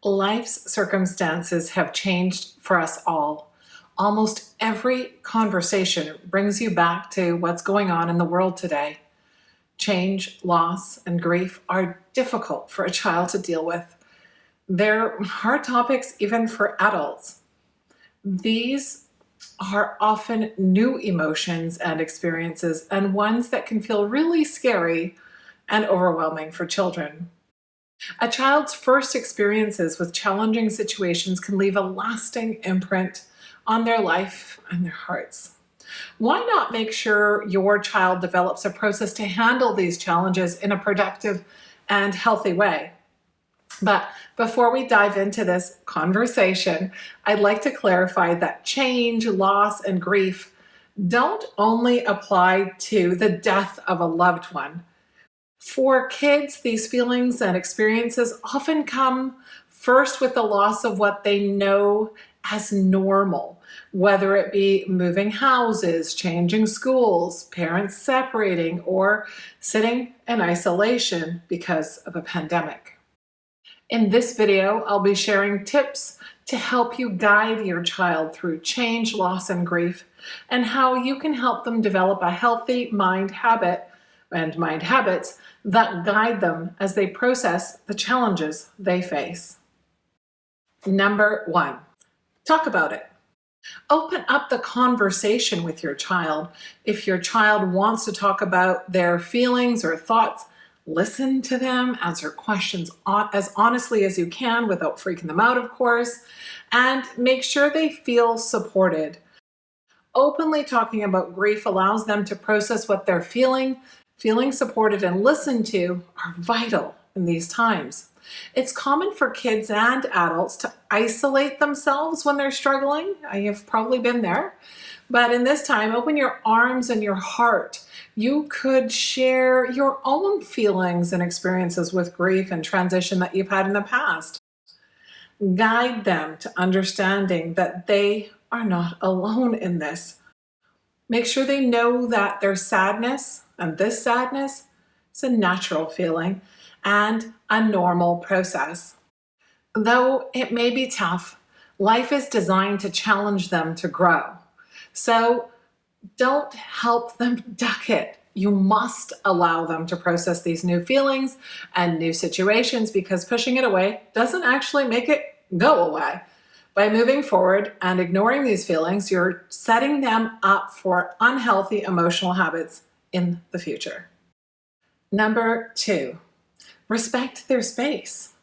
Life's circumstances have changed for us all. Almost every conversation brings you back to what's going on in the world today. Change, loss, and grief are difficult for a child to deal with. They're hard topics even for adults. These are often new emotions and experiences, and ones that can feel really scary and overwhelming for children. A child's first experiences with challenging situations can leave a lasting imprint on their life and their hearts. Why not make sure your child develops a process to handle these challenges in a productive and healthy way? But before we dive into this conversation, I'd like to clarify that change, loss, and grief don't only apply to the death of a loved one. For kids, these feelings and experiences often come first with the loss of what they know as normal, whether it be moving houses, changing schools, parents separating, or sitting in isolation because of a pandemic. In this video, I'll be sharing tips to help you guide your child through change, loss, and grief, and how you can help them develop a healthy mind habits that guide them as they process the challenges they face. Number 1, talk about it. Open up the conversation with your child. If your child wants to talk about their feelings or thoughts, listen to them, answer questions as honestly as you can without freaking them out, of course, and make sure they feel supported. Openly talking about grief allows them to process what they're feeling. Feeling supported and listened to are vital in these times. It's common for kids and adults to isolate themselves when they're struggling. I have probably been there. But in this time, open your arms and your heart. You could share your own feelings and experiences with grief and transition that you've had in the past. Guide them to understanding that they are not alone in this. Make sure they know that their sadness, and this sadness, is a natural feeling and a normal process. Though it may be tough, life is designed to challenge them to grow. So don't help them duck it. You must allow them to process these new feelings and new situations, because pushing it away doesn't actually make it go away. By moving forward and ignoring these feelings, you're setting them up for unhealthy emotional habits in the future. Number 2, respect their space.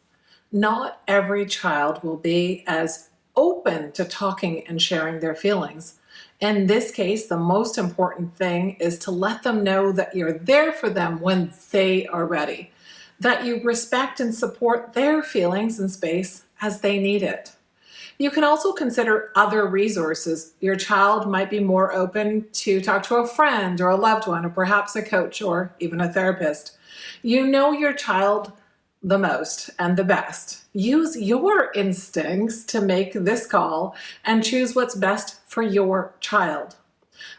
Not every child will be as open to talking and sharing their feelings. In this case, the most important thing is to let them know that you're there for them when they are ready, that you respect and support their feelings and space as they need it. You can also consider other resources. Your child might be more open to talk to a friend or a loved one, or perhaps a coach or even a therapist. You know your child the most and the best. Use your instincts to make this call and choose what's best for your child.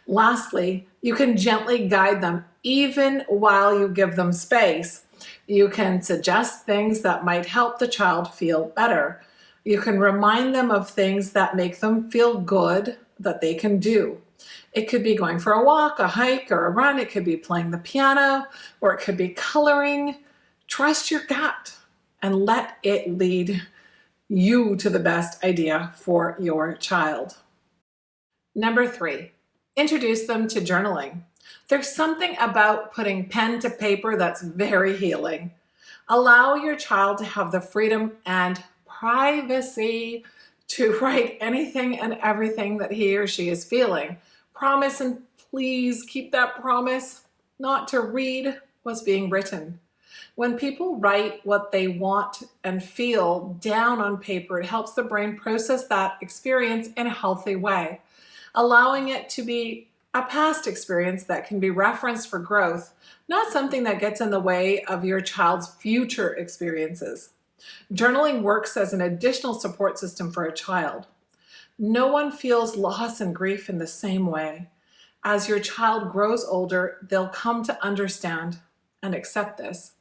Lastly, you can gently guide them even while you give them space. You can suggest things that might help the child feel better. You can remind them of things that make them feel good that they can do. It could be going for a walk, a hike, or a run. It could be playing the piano, or it could be coloring. Trust your gut and let it lead you to the best idea for your child. Number 3, introduce them to journaling. There's something about putting pen to paper that's very healing. Allow your child to have the freedom and privacy to write anything and everything that he or she is feeling. Promise, and please keep that promise, not to read what's being written. When people write what they want and feel down on paper, it helps the brain process that experience in a healthy way, allowing it to be a past experience that can be referenced for growth, not something that gets in the way of your child's future experiences. Journaling works as an additional support system for a child. No one feels loss and grief in the same way. As your child grows older, they'll come to understand and accept this.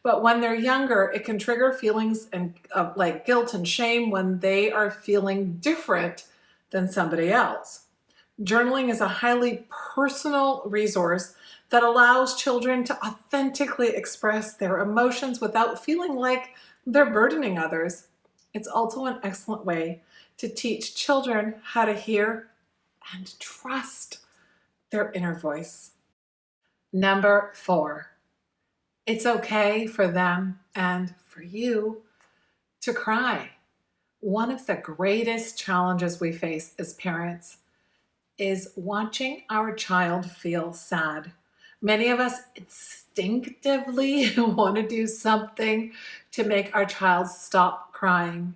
But when they're younger, it can trigger feelings of like guilt and shame when they are feeling different than somebody else. Journaling is a highly personal resource that allows children to authentically express their emotions without feeling like they're burdening others. It's also an excellent way to teach children how to hear and trust their inner voice. Number 4, it's okay for them and for you to cry. One of the greatest challenges we face as parents is watching our child feel sad. Many of us instinctively want to do something to make our child stop crying,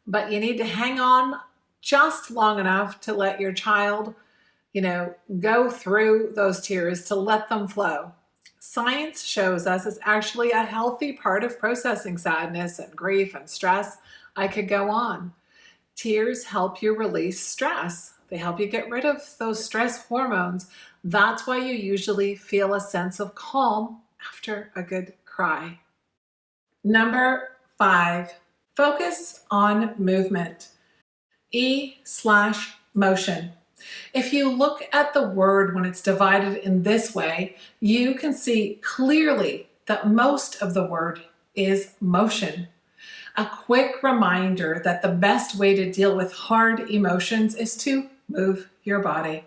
but you need to hang on just long enough to let your child, go through those tears, to let them flow. Science shows us it's actually a healthy part of processing sadness and grief and stress. I could go on. Tears help you release stress. They help you get rid of those stress hormones. That's why you usually feel a sense of calm after a good cry. Number 5, focus on movement. E/motion. If you look at the word when it's divided in this way, you can see clearly that most of the word is motion. A quick reminder that the best way to deal with hard emotions is to move your body.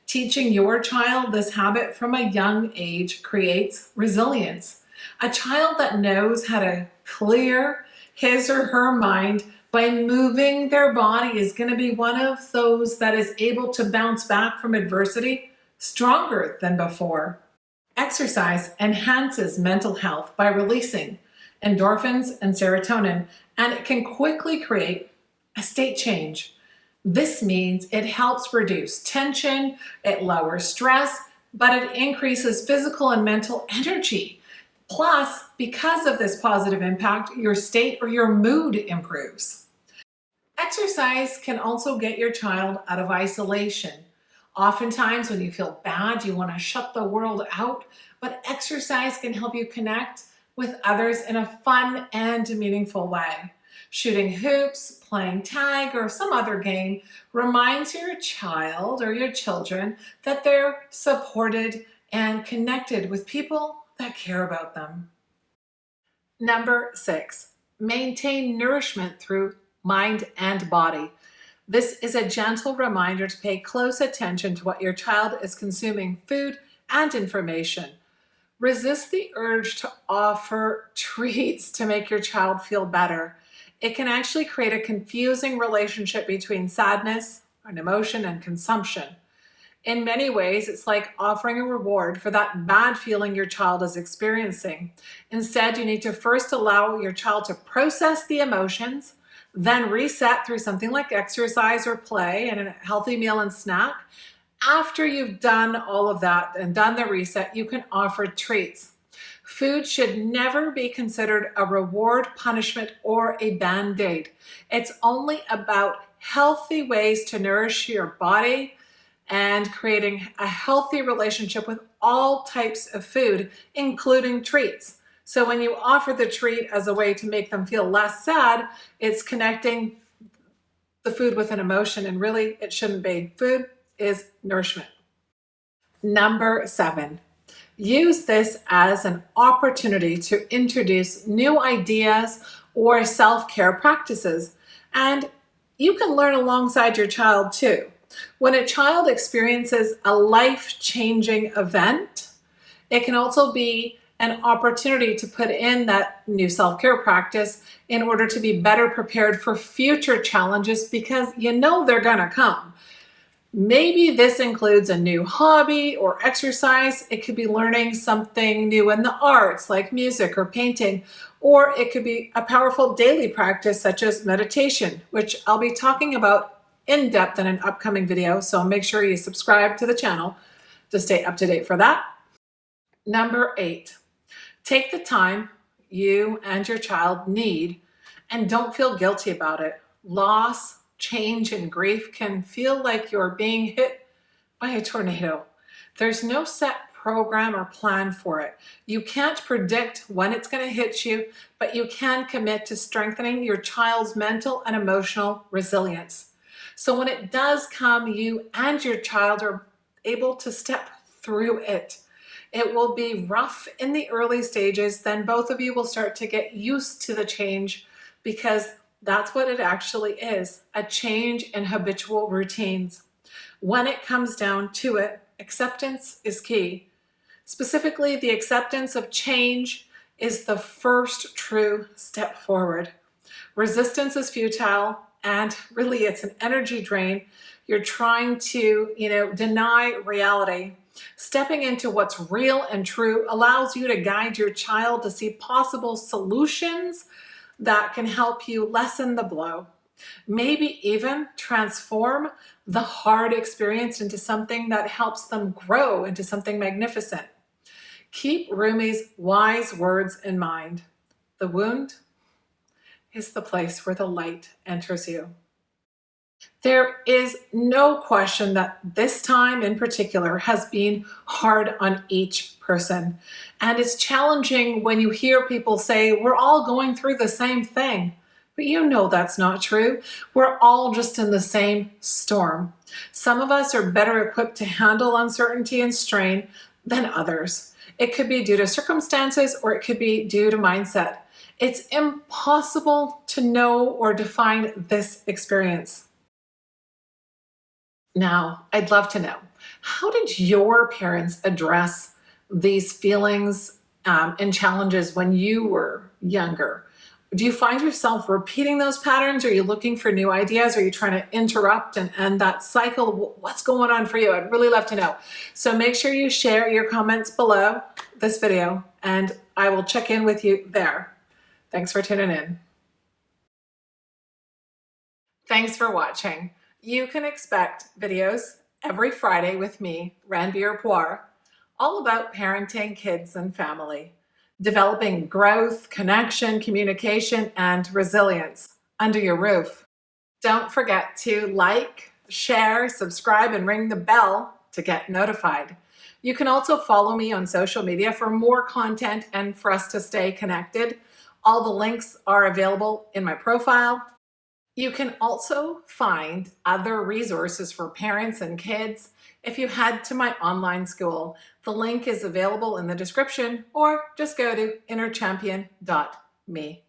Teaching your child this habit from a young age creates resilience. A child that knows how to clear his or her mind by moving their body is going to be one of those that is able to bounce back from adversity stronger than before. Exercise enhances mental health by releasing endorphins and serotonin, and it can quickly create a state change. This means it helps reduce tension, it lowers stress, but it increases physical and mental energy. Plus, because of this positive impact, your state or your mood improves. Exercise can also get your child out of isolation. Oftentimes, when you feel bad, you want to shut the world out, but exercise can help you connect with others in a fun and meaningful way. Shooting hoops, playing tag, or some other game reminds your child or your children that they're supported and connected with people that care about them. Number 6, maintain nourishment through mind and body. This is a gentle reminder to pay close attention to what your child is consuming, food and information. Resist the urge to offer treats to make your child feel better. It can actually create a confusing relationship between sadness, an emotion, and consumption. In many ways, it's like offering a reward for that bad feeling your child is experiencing. Instead, you need to first allow your child to process the emotions, then reset through something like exercise or play and a healthy meal and snack. After you've done all of that and done the reset, you can offer treats. Food should never be considered a reward, punishment, or a band-aid. It's only about healthy ways to nourish your body and creating a healthy relationship with all types of food, including treats. So when you offer the treat as a way to make them feel less sad, it's connecting the food with an emotion, and really it shouldn't be. Food is nourishment. Number 7, use this as an opportunity to introduce new ideas or self-care practices. And you can learn alongside your child too. When a child experiences a life-changing event, it can also be an opportunity to put in that new self-care practice in order to be better prepared for future challenges, because they're gonna come. Maybe this includes a new hobby or exercise. It could be learning something new in the arts like music or painting, or it could be a powerful daily practice such as meditation, which I'll be talking about in depth in an upcoming video. So make sure you subscribe to the channel to stay up to date for that. Number 8, take the time you and your child need and don't feel guilty about it. Loss, change, and grief can feel like you're being hit by a tornado. There's no set program or plan for it. You can't predict when it's going to hit you, but you can commit to strengthening your child's mental and emotional resilience. So when it does come, you and your child are able to step through it. It will be rough in the early stages, then both of you will start to get used to the change, because that's what it actually is, a change in habitual routines. When it comes down to it, acceptance is key. Specifically, the acceptance of change is the first true step forward. Resistance is futile, and really it's an energy drain. You're trying to, deny reality. Stepping into what's real and true allows you to guide your child to see possible solutions that can help you lessen the blow. Maybe even transform the hard experience into something that helps them grow into something magnificent. Keep Rumi's wise words in mind. The wound is the place where the light enters you. There is no question that this time in particular has been hard on each person. And it's challenging when you hear people say, we're all going through the same thing. But you know that's not true. We're all just in the same storm. Some of us are better equipped to handle uncertainty and strain than others. It could be due to circumstances, or it could be due to mindset. It's impossible to know or define this experience. Now, I'd love to know, how did your parents address these feelings and challenges when you were younger? Do you find yourself repeating those patterns? Are you looking for new ideas? Are you trying to interrupt and end that cycle? What's going on for you? I'd really love to know. So make sure you share your comments below this video, and I will check in with you there. Thanks for tuning in. Thanks for watching. You can expect videos every Friday with me, Ranbir Puar, all about parenting, kids, and family, developing growth, connection, communication, and resilience under your roof. Don't forget to like, share, subscribe, and ring the bell to get notified. You can also follow me on social media for more content and for us to stay connected. All the links are available in my profile. You can also find other resources for parents and kids if you head to my online school. The link is available in the description, or just go to innerchampion.me.